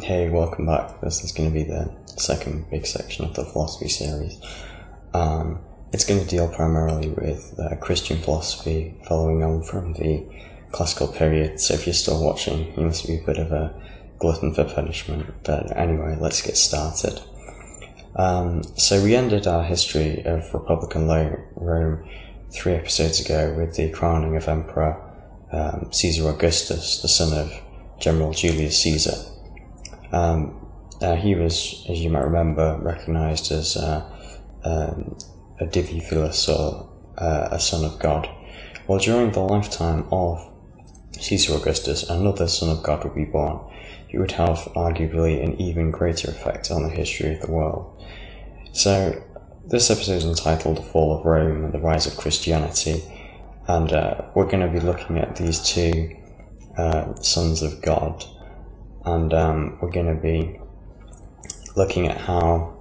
Hey, welcome back. This is going to be the second big section of the philosophy series. It's going to deal primarily with Christian philosophy, following on from the classical period. So if you're still watching, you must be a bit of a glutton for punishment. But anyway, let's get started. So we ended our history of Republican Rome 3 episodes ago with the crowning of Emperor Caesar Augustus, the son of General Julius Caesar. He was, as you might remember, recognised as a Diviphilos, or a son of God. Well, during the lifetime of Caesar Augustus, another son of God would be born, who would have arguably an even greater effect on the history of the world. So, this episode is entitled The Fall of Rome and the Rise of Christianity, and we're going to be looking at these two sons of God, and we're going to be looking at how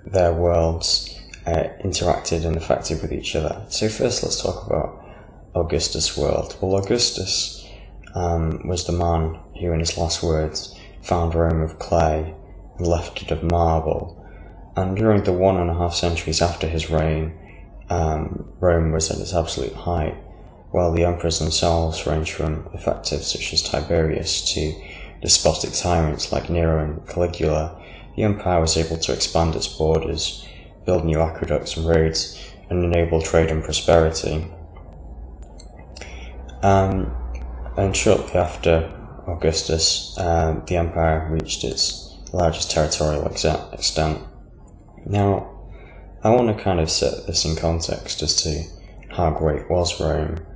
their worlds interacted and affected with each other. So first, let's talk about Augustus' world. Well, Augustus was the man who, in his last words, found Rome of clay and left it of marble. And during the 1.5 centuries after his reign, Rome was at its absolute height, while the emperors themselves ranged from effective such as Tiberius to despotic tyrants like Nero and Caligula. The empire was able to expand its borders, build new aqueducts and roads, and enable trade and prosperity. And shortly after Augustus, the empire reached its largest territorial extent. Now, I want to kind of set this in context as to how great was Rome.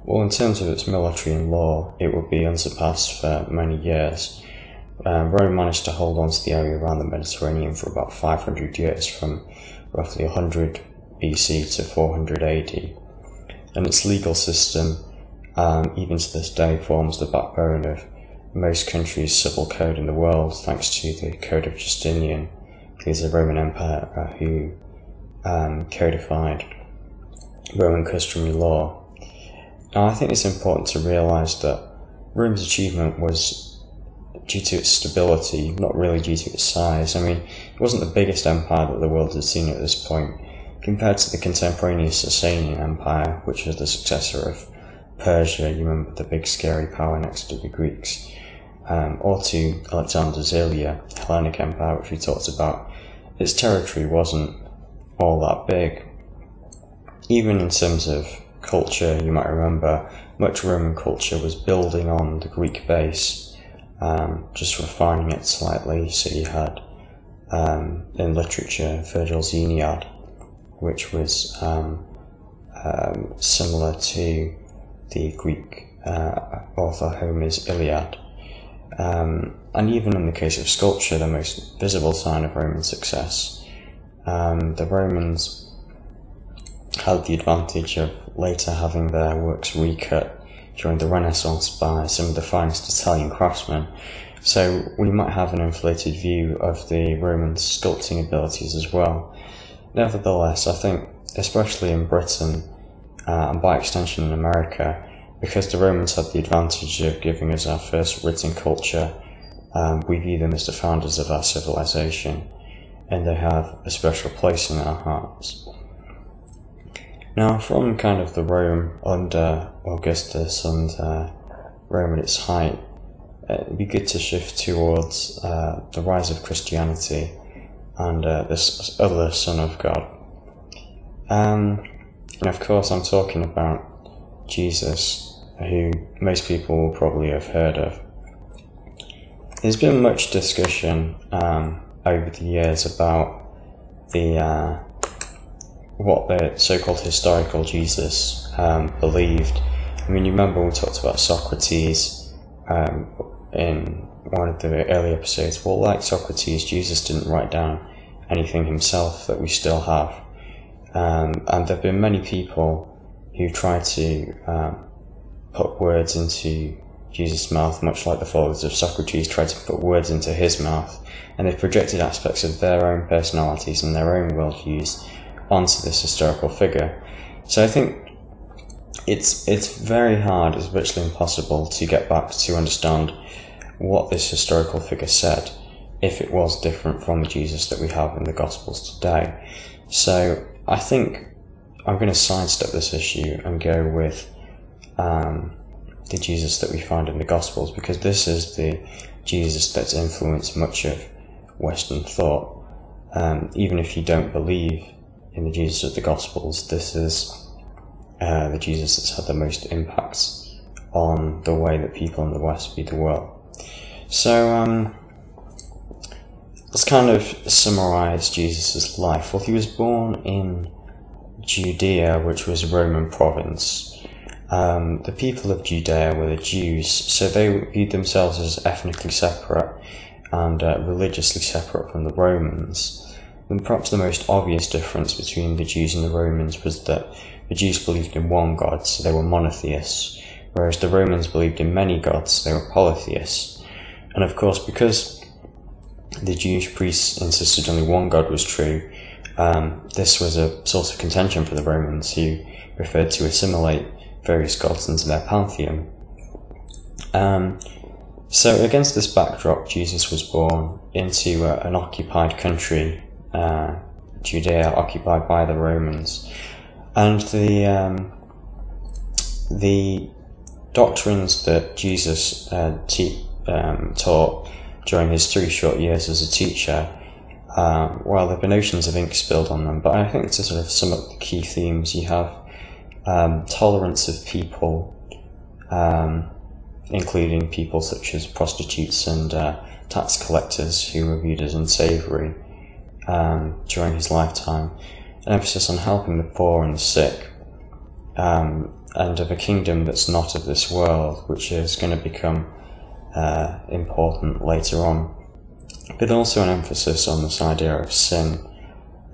Well, in terms of its military and law, it would be unsurpassed for many years. Rome managed to hold on to the area around the Mediterranean for about 500 years, from roughly 100 BC to 400 AD. And its legal system, even to this day, forms the backbone of most countries' civil code in the world, thanks to the Code of Justinian, who is a Roman emperor who codified Roman customary law. Now, I think it's important to realise that Rome's achievement was due to its stability, not really due to its size. I mean, it wasn't the biggest empire that the world had seen at this point, compared to the contemporaneous Sasanian Empire, which was the successor of Persia, you remember, the big scary power next to the Greeks, or to Alexander's earlier Hellenic Empire, which we talked about. Its territory wasn't all that big. Even in terms of culture, you might remember, much Roman culture was building on the Greek base, just refining it slightly. So you had, in literature, Virgil's Aeneid, which was similar to the Greek author Homer's Iliad. And even in the case of sculpture, the most visible sign of Roman success, the Romans had the advantage of later having their works recut during the Renaissance by some of the finest Italian craftsmen. So we might have an inflated view of the Roman sculpting abilities as well. Nevertheless, I think, especially in Britain, and by extension in America, because the Romans had the advantage of giving us our first written culture, we view them as the founders of our civilization, and they have a special place in our hearts. Now, from kind of the Rome under Augustus and Rome at its height, it'd be good to shift towards the rise of Christianity and this other Son of God. And of course, I'm talking about Jesus, who most people will probably have heard of. There's been much discussion over the years about what the so-called historical Jesus believed. I mean, you remember we talked about Socrates in one of the early episodes. Well, like Socrates, Jesus didn't write down anything himself that we still have. And there have been many people who tried to put words into Jesus' mouth, much like the followers of Socrates tried to put words into his mouth, and they've projected aspects of their own personalities and their own worldviews onto this historical figure. So I think it's very hard, it's virtually impossible to get back to understand what this historical figure said if it was different from the Jesus that we have in the Gospels today. So I think I'm going to sidestep this issue and go with the Jesus that we find in the Gospels, because this is the Jesus that's influenced much of Western thought. Even if you don't believe in the Jesus of the Gospels, this is the Jesus that's had the most impact on the way that people in the West view the world. So let's kind of summarise Jesus' life. Well, he was born in Judea, which was a Roman province. The people of Judea were the Jews, so they viewed themselves as ethnically separate and religiously separate from the Romans. And perhaps the most obvious difference between the Jews and the Romans was that the Jews believed in one God, so they were monotheists, whereas the Romans believed in many gods, they were polytheists. And of course, because the Jewish priests insisted only one God was true, this was a source of contention for the Romans, who preferred to assimilate various gods into their pantheon. So against this backdrop, Jesus was born into an occupied country, Judea, occupied by the Romans. And the doctrines that Jesus taught during his 3 short years as a teacher, well, there have been oceans of ink spilled on them, but I think to sort of sum up the key themes, you have tolerance of people, including people such as prostitutes and tax collectors who were viewed as unsavoury during his lifetime, an emphasis on helping the poor and the sick, and of a kingdom that's not of this world, which is going to become important later on, but also an emphasis on this idea of sin,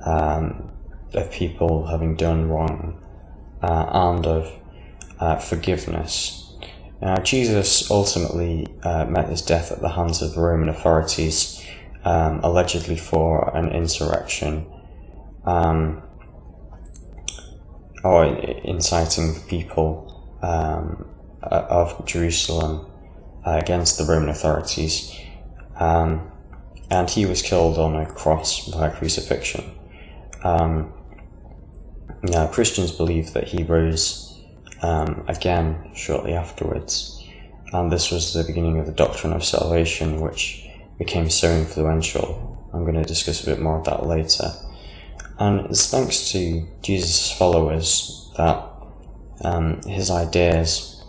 of people having done wrong, and of forgiveness. Now, Jesus ultimately met his death at the hands of the Roman authorities, allegedly for an insurrection, or inciting the people of Jerusalem against the Roman authorities, and he was killed on a cross by crucifixion. Now, Christians believe that he rose again shortly afterwards, and this was the beginning of the doctrine of salvation, which became so influential. I'm going to discuss a bit more of that later. And it's thanks to Jesus' followers that his ideas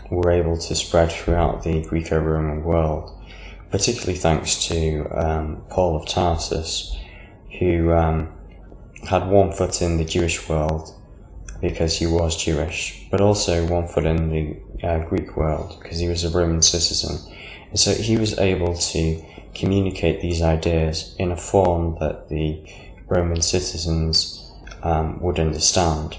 were able to spread throughout the Greco-Roman world, particularly thanks to Paul of Tarsus, who had one foot in the Jewish world because he was Jewish, but also one foot in the Greek world because he was a Roman citizen. And so he was able to communicate these ideas in a form that the Roman citizens would understand.